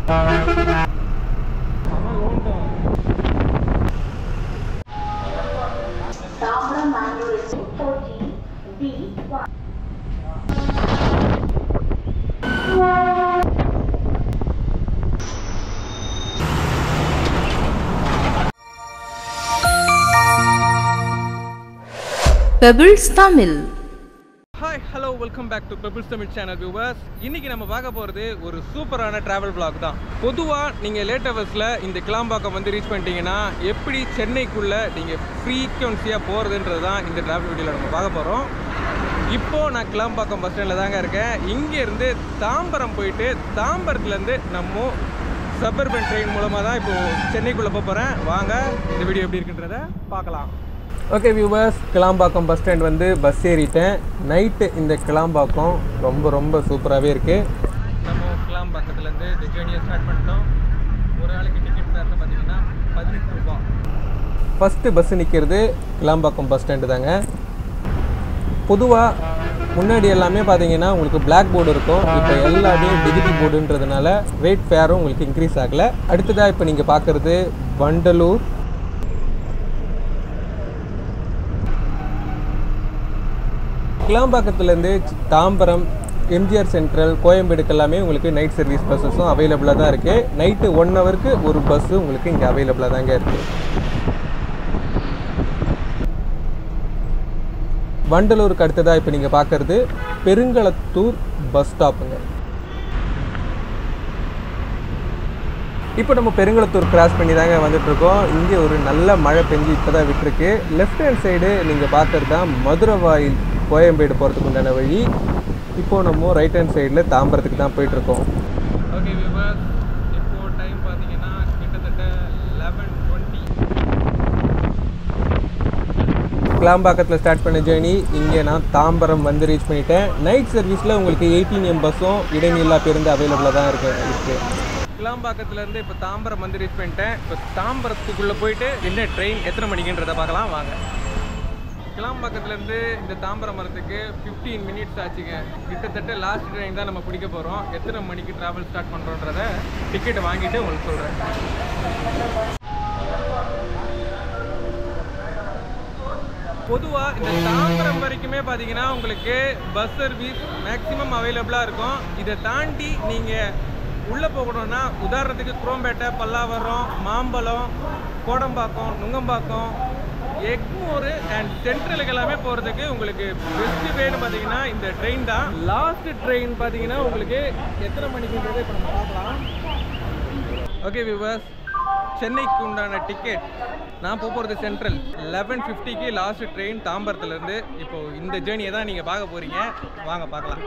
Pebbles Tamil. Hi, hello, welcome back to Pebbles Tamil channel viewers. இன்னைக்கு நம்ம பார்க்க போறது ஒரு சூப்பரான டிராவல் vlog தான். பொதுவா நீங்க லேட் ஹவர்ஸ்ல இந்த கிளாம்பாக்கம் வந்து ரீச் பண்ணிட்டீங்கன்னா எப்படி சென்னைக்குள்ள நீங்க ஃப்ரீக்வன்சியா போறதுன்றது தான் இந்த டிராவல் வீடியோல நம்ம பார்க்க போறோம். இப்போ நான் கிளாம்பாக்கம் பஸ் ஸ்டாண்ட்ல தாங்க இருக்கேன். இங்க இருந்து தாம்பரம் போயிட்டு தாம்பரத்துல இருந்து நம்ம சபர்பன் ட்ரெயின் மூலமா தான் இப்போ சென்னைக்குள்ள போறேன். வாங்க இந்த வீடியோ எப்படி இருக்குன்றத பார்க்கலாம். Okay viewers, Kilambakkam bus stand வந்து பஸ் ஏறிட்டேன். நைட்டு இந்த கிளாம்பாக்கம் ரொம்ப சூப்பராகவே இருக்குது. நம்ம கிளாம்பாக்கத்துலேருந்து இந்த ஜேர்னியை ஸ்டார்ட் பண்ணிட்டோம். ஒரு ஆளுக்கு டிக்கெட் ஃபேர்னு பார்த்தீங்கன்னா 18 ரூபா. ஃபஸ்ட்டு பஸ்ஸு நிற்கிறது கிளாம்பாக்கம் பஸ் ஸ்டாண்டு தாங்க. பொதுவாக முன்னாடி எல்லாமே பார்த்தீங்கன்னா உங்களுக்கு பிளாக் போர்டு இருக்கும். இப்போ எல்லாமே டிஜிட்டல் போர்டுன்றதுனால ரேட் ஃபேரும் உங்களுக்கு இன்க்ரீஸ் ஆகலை. அடுத்ததாக இப்போ நீங்கள் பார்க்குறது வண்டலூர். கிளாம்பாக்கத்துலேருந்து தாம்பரம், எம்ஜிஆர் சென்ட்ரல், கோயம்பேடுக்கு எல்லாமே உங்களுக்கு நைட் சர்வீஸ் பஸ்ஸஸும் அவைலபிளாக தான் இருக்குது. நைட்டு 1 ஹவருக்கு ஒரு பஸ்ஸு உங்களுக்கு இங்கே அவைலபிளாக தாங்க இருக்குது. வண்டலூருக்கு அடுத்ததாக இப்போ நீங்கள் பார்க்குறது பெருங்களத்தூர் பஸ் ஸ்டாப்புங்க. இப்போ நம்ம பெருங்களத்தூர் கிராஸ் பண்ணி தாங்க வந்துட்டுருக்கோம். இங்கே ஒரு நல்ல மழை பெஞ்சு இப்போ தான் விட்டுருக்கு. லெஃப்ட் ஹேண்ட் சைடு நீங்கள் பார்க்குறது தான் மதுரவாயில் கோயம்பேடு போகிறதுக்கு உண்டான வழி. இப்போது நம்ம ரைட் ஹேண்ட் சைடில் தாம்பரத்துக்கு தான் போயிட்டுருக்கோம். ஓகே வியூவர்ஸ், இப்போது டைம் பார்த்தீங்கன்னா கிட்டத்தட்ட 11:20. கிளாம்பாக்கத்தில் ஸ்டார்ட் பண்ண ஜேர்னி இங்கே நான் தாம்பரம் வந்து ரீச் பண்ணிட்டேன். நைட் சர்வீஸில் உங்களுக்கு 18M பஸ்ஸும் இடைநில்லா பேருந்து அவைலபிளாக தான் இருக்குது. கிளாம்பாக்கத்துலேருந்து இப்போ தாம்பரம் வந்து ரீச் பண்ணிட்டேன். இப்போ தாம்பரத்துக்குள்ளே போயிட்டு என்ன ட்ரெயின் எத்தனை மணிக்குன்றதை பார்க்கலாம் வாங்க. கிளாம்பாக்கத்துலேருந்து இந்த தாம்பரம் வரத்துக்கு 15 மினிட்ஸ் ஆச்சுங்க. கிட்டத்தட்ட லாஸ்ட் ட்ரெயின் தான் நம்ம பிடிக்க போகிறோம். எத்தனை மணிக்கு ட்ராவல் ஸ்டார்ட் பண்ணுறோன்றத டிக்கெட் வாங்கிட்டு உங்களுக்கு சொல்கிறேன். பொதுவாக இந்த தாம்பரம் வரைக்குமே பார்த்தீங்கன்னா உங்களுக்கு பஸ் சர்வீஸ் மேக்ஸிமம் அவைலபிளாக இருக்கும். இதை தாண்டி நீங்கள் உள்ளே போகணுன்னா உதாரணத்துக்கு குரோம்பேட்டை, பல்லாவரம், மாம்பழம், கோடம்பாக்கம், நுங்கம்பாக்கம், எக்மூர் அண்ட் சென்ட்ரலுக்கு எல்லாமே போகிறதுக்கு உங்களுக்கு பெஸ்ட் வேன்னு பார்த்தீங்கன்னா இந்த ட்ரெயின் தான். லாஸ்ட் ட்ரெயின் பார்த்தீங்கன்னா உங்களுக்கு எத்தனை மணிக்குன்றதை இப்போ நம்ம பார்க்கலாம். ஓகே வியூவர்ஸ், சென்னைக்கு உண்டான டிக்கெட் நான் போகிறது சென்ட்ரல் 11:50க்கு லாஸ்ட் ட்ரெயின் தாம்பரத்துலேருந்து. இப்போது இந்த ஜேர்னியை தான் நீங்கள் பார்க்க போகிறீங்க. வாங்க பார்க்கலாம்.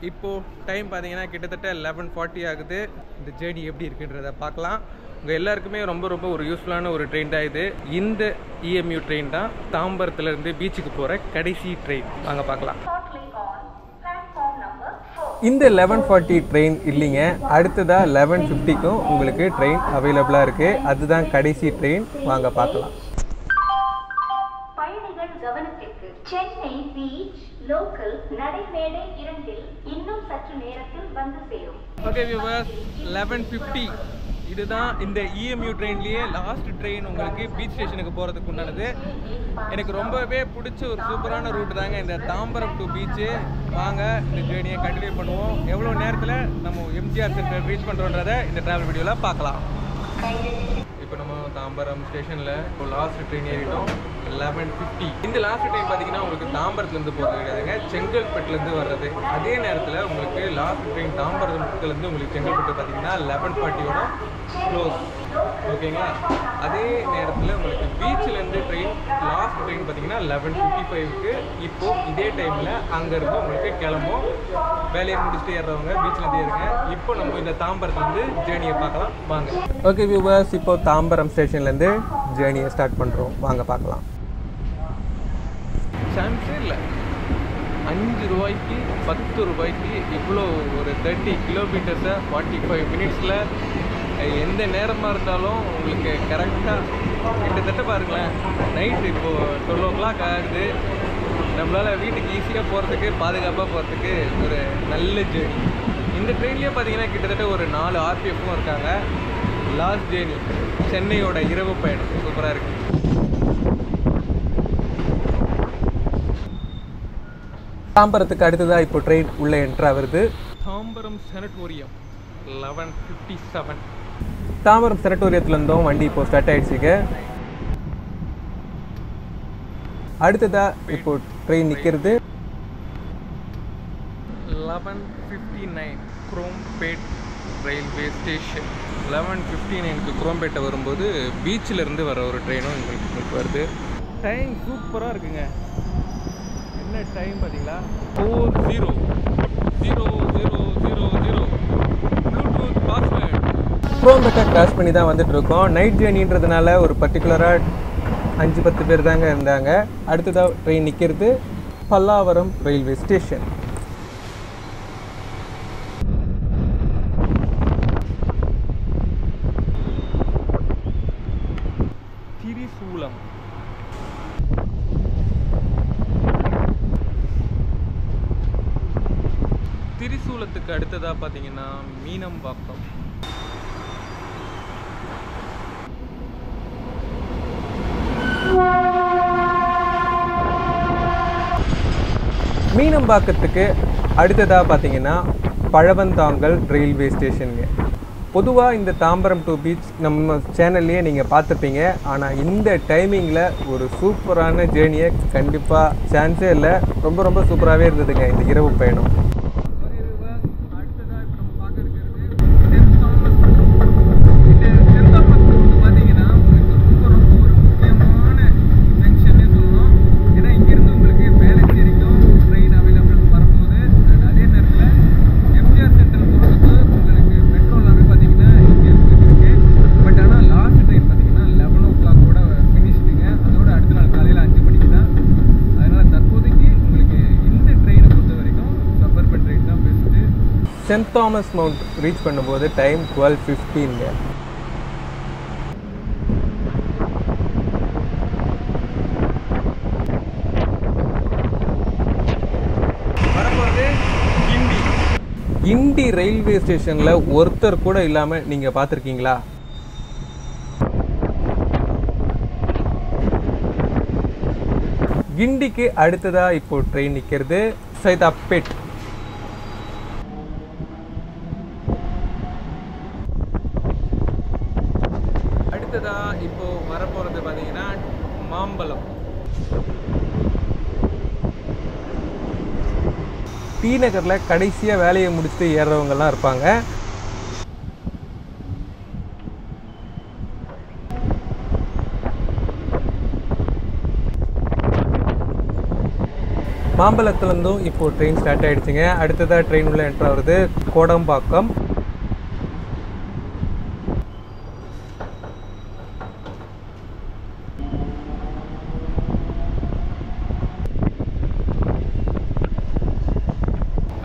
இப்போது டைம் பார்த்தீங்கன்னா கிட்டத்தட்ட 11:40 ஆகுது. இந்த ஜேர்னி எப்படி இருக்குன்றத பார்க்கலாம். உங்கள் எல்லாருக்குமே ரொம்ப ஒரு யூஸ்ஃபுல்லான ஒரு ட்ரெயின் தான் இது. இந்த EMU ட்ரெயின் தான் தாம்பரத்துலேருந்து பீச்சுக்கு போகிற கடைசி ட்ரெயின். வாங்க பார்க்கலாம். இந்த 11:40 ட்ரெயின் இல்லைங்க, அடுத்ததாக 11:50க்கும் உங்களுக்கு ட்ரெயின் அவைலபிளாக இருக்குது. அதுதான் கடைசி ட்ரெயின். வாங்க பார்க்கலாம். பயணிகள் கவனத்திற்கு, சென்னை பீச் லோக்கல் நடைமேடை 2 இன்னும் சற்று நேரத்தில் வந்து சேரும். ஓகே வியூவர்ஸ், 11:50 இதுதான் இந்த EMU ட்ரெயின்லேயே லாஸ்ட் ட்ரெயின் உங்களுக்கு பீச் ஸ்டேஷனுக்கு போகிறதுக்கு உண்டானது. எனக்கு ரொம்பவே பிடிச்ச ஒரு சூப்பரான ரூட் தாங்க இந்த தாம்பரம் டு பீச்சு. வாங்க இந்த ஜேர்னியை கண்டினியூ பண்ணுவோம். எவ்வளோ நேரத்தில் நம்ம எம்ஜிஆர் சென்டர் ரீச் பண்ணுறோன்றதை இந்த ட்ராவல் வீடியோவில் பார்க்கலாம். இப்போ நம்ம தாம்பரம் ஸ்டேஷனில் இப்போ லாஸ்ட் ட்ரெயின் ஏறிட்டோம் 11:50. இந்த லாஸ்ட் ட்ரெயின் பார்த்தீங்கன்னா உங்களுக்கு தாம்பரத்துலேருந்து போகிறது கிடையாதுங்க, செங்கல்பட்டுலேருந்து வர்றது. அதே நேரத்தில் உங்களுக்கு லாஸ்ட் ட்ரெயின் தாம்பரத்துலேருந்து உங்களுக்கு செங்கல்பட்டு பார்த்தீங்கன்னா 11:40 க்ளோஸ். ஓகேங்களா? அதே நேரத்தில் உங்களுக்கு பீச்சிலேருந்து ட்ரெயின் லாஸ்ட் ட்ரெயின் பார்த்தீங்கன்னா 11:55க்கு. இப்போது இதே டைமில் அங்கேருந்து உங்களுக்கு கிளம்பும். வேலையை முடிச்சுட்டு ஏறுறவங்க பீச்சிலேருந்து ஏறுங்க. இப்போ நம்ம இந்த தாம்பரத்துலேருந்து ஜேர்னியை பார்க்கலாம் வாங்க. ஓகே வியூவர்ஸ், இப்போ தாம்பரம் ஸ்டேஷன்லேருந்து ஜேர்னியை ஸ்டார்ட் பண்ணுறோம். வாங்க பார்க்கலாம். சான்ஸே இல்லை, 5 ரூபாய்க்கு 10 ரூபாய்க்கு இவ்வளோ ஒரு 30 கிலோமீட்டர்ஸை 45 மினிட்ஸில் எந்த நேரமாக இருந்தாலும் உங்களுக்கு கரெக்டாக கிட்டத்தட்ட பாருங்களேன், நைட்டு இப்போது 12 o'clock ஆகுது. நம்மளால் வீட்டுக்கு ஈஸியாக போகிறதுக்கு, பாதுகாப்பாக போகிறதுக்கு ஒரு நல்ல ஜேர்னி. இந்த ட்ரெயின்லேயே பார்த்தீங்கன்னா கிட்டத்தட்ட ஒரு 4 RPFம் இருக்காங்க. லாஸ்ட் ஜேர்னி சென்னையோட இரவு பயணம் சூப்பராக இருக்குது. தாம்பரத்துக்கு அடுத்ததாக இப்போ ட்ரெயின் உள்ளே என்ட்ரு ஆகுது. தாம்பரம் செனட்டோரியம் 11:57. தாம்பரம் செனட்டோரியத்துலேருந்தும் வண்டி இப்போ ஸ்டார்ட் ஆகிடுச்சிங்க. அடுத்ததாக இப்போ ட்ரெயின் நிற்கிறது 11:59 குரோம்பேட் ரயில்வே ஸ்டேஷன். 11:59க்கு குரோம்பேட்டை வரும்போது பீச்சிலேருந்து வர ஒரு ட்ரெயினும் எங்களுக்கு வருது. டைம் சூப்பராக இருக்குங்க. என்ன டைம் பார்த்தீங்களா? 40:00:00. Bluetooth password. குரோம்பேட்டை கிராஸ் பண்ணி தான் வந்துட்டு இருக்கோம். நைட் ஜேர்னின்றதுனால ஒரு பர்டிகுலராக 5-10 பேர் தாங்க இருந்தாங்க. அடுத்ததாக ட்ரெயின் நிற்கிறது பல்லாவரம் ரயில்வே ஸ்டேஷன். திரிசூலம். திரிசூலத்துக்கு அடுத்ததாக பார்த்தீங்கன்னா மீனம்பாக்கம். மீனம்பாக்கத்துக்கு அடுத்ததாக பார்த்தீங்கன்னா பழவந்தாங்கல் ரயில்வே ஸ்டேஷனுங்க. பொதுவாக இந்த தாம்பரம் டு பீச் நம்ம சேனல்லையே நீங்கள் பார்த்துருப்பீங்க. ஆனால் இந்த டைமிங்கில் ஒரு சூப்பரான ஜேர்னியை கண்டிப்பாக சான்ஸே இல்லை. ரொம்ப ரொம்ப சூப்பராகவே இருந்ததுங்க இந்த இரவு பயணம். சென்ட் தாமஸ் மவுண்ட் ரீச் பண்ணும்போது டைம் 12:15. கிண்டி ரயில்வே ஸ்டேஷனில் ஒருத்தர் கூட இல்லாமல் நீங்கள் பார்த்துருக்கீங்களா? கிண்டிக்கு அடுத்ததாக இப்போ ட்ரெயின் நிற்கிறது சைதாப்பேட். இப்போ வரப்போகிறது பார்த்தீங்கன்னா மாம்பலம். டி நகரில் கடைசியாக வேலையை முடிச்சுட்டு ஏறுறவங்கலாம் இருப்பாங்க. மாம்பலத்துலேருந்தும் இப்போது ட்ரெயின் ஸ்டார்ட் ஆகிடுச்சிங்க. அடுத்ததாக ட்ரெயின் உள்ள என்ட்ரு ஆகுது கோடம்பாக்கம்.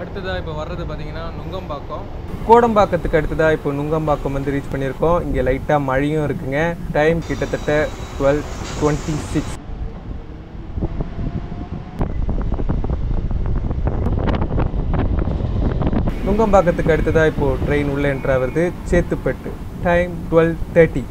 அடுத்ததாக இப்போ வர்றது பார்த்தீங்கன்னா நுங்கம்பாக்கம். கோடம்பாக்கத்துக்கு அடுத்ததாக இப்போ நுங்கம்பாக்கம் வந்து ரீச் பண்ணியிருக்கோம். இங்கே லைட்டாக மழையும் இருக்குங்க. டைம் கிட்டத்தட்ட 12:26. நுங்கம்பாக்கத்துக்கு அடுத்ததாக இப்போது ட்ரெயின் உள்ளே என்ட்ரு ஆகுது சேத்துப்பட்டு. டைம் 12:30.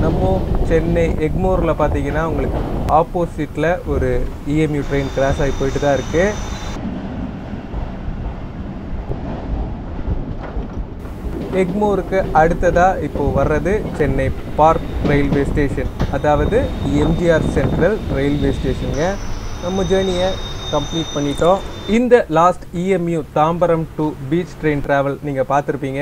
நம்ம சென்னை எக்மோரில் பார்த்தீங்கன்னா உங்களுக்கு ஆப்போசிட்டில் ஒரு இஎம்யூ ட்ரெயின் கிராஸ் ஆகி போயிட்டு தான் இருக்குது. எக்மோருக்கு அடுத்ததாக இப்போது வர்றது சென்னை பார்க் ரயில்வே ஸ்டேஷன், அதாவது எம்ஜிஆர் சென்ட்ரல் ரயில்வே ஸ்டேஷனுங்க. நம்ம ஜேர்னியை கம்ப்ளீட் பண்ணிட்டோம். இந்த last EMU Tambaram to beach train travel நீங்கள் பார்த்துருப்பீங்க.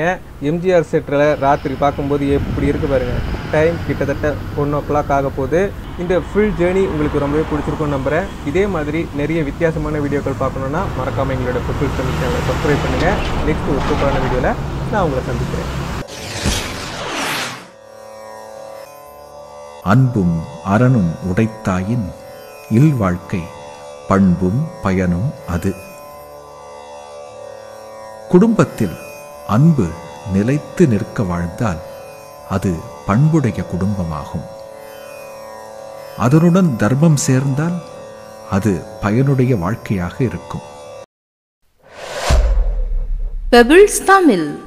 எம்ஜிஆர் சென்ட்ரலில் ராத்திரி பார்க்கும்போது எப்படி இருக்குது பாருங்கள். டைம் கிட்டத்தட்ட 1 o'clock ஆக போகுது. இந்த ஃபுல் ஜேர்னி உங்களுக்கு ரொம்பவே பிடிச்சிருக்கும்னு நம்புகிறேன். இதே மாதிரி நிறைய வித்தியாசமான வீடியோக்கள் பார்க்கணுன்னா மறக்காமல் எங்களோட ப்ரொஃபைல் சேனலை சப்ஸ்கிரைப் பண்ணுங்கள். நெக்ஸ்ட் ஒரு சூப்பரான வீடியோவில் நான் உங்களை சந்திக்கிறேன். அன்பும் அறனும் உடைத்தாயின் இல்வாழ்க்கை பண்பும் பயனும் அது. குடும்பத்தில் அன்பு நிலைத்து நிற்க வாழ்ந்தால் அது பண்புடைய குடும்பமாகும். அதனுடன் தர்மம் சேர்ந்தால் அது பயனுடைய வாழ்க்கையாக இருக்கும். பெபிள்ஸ் தமிழ்.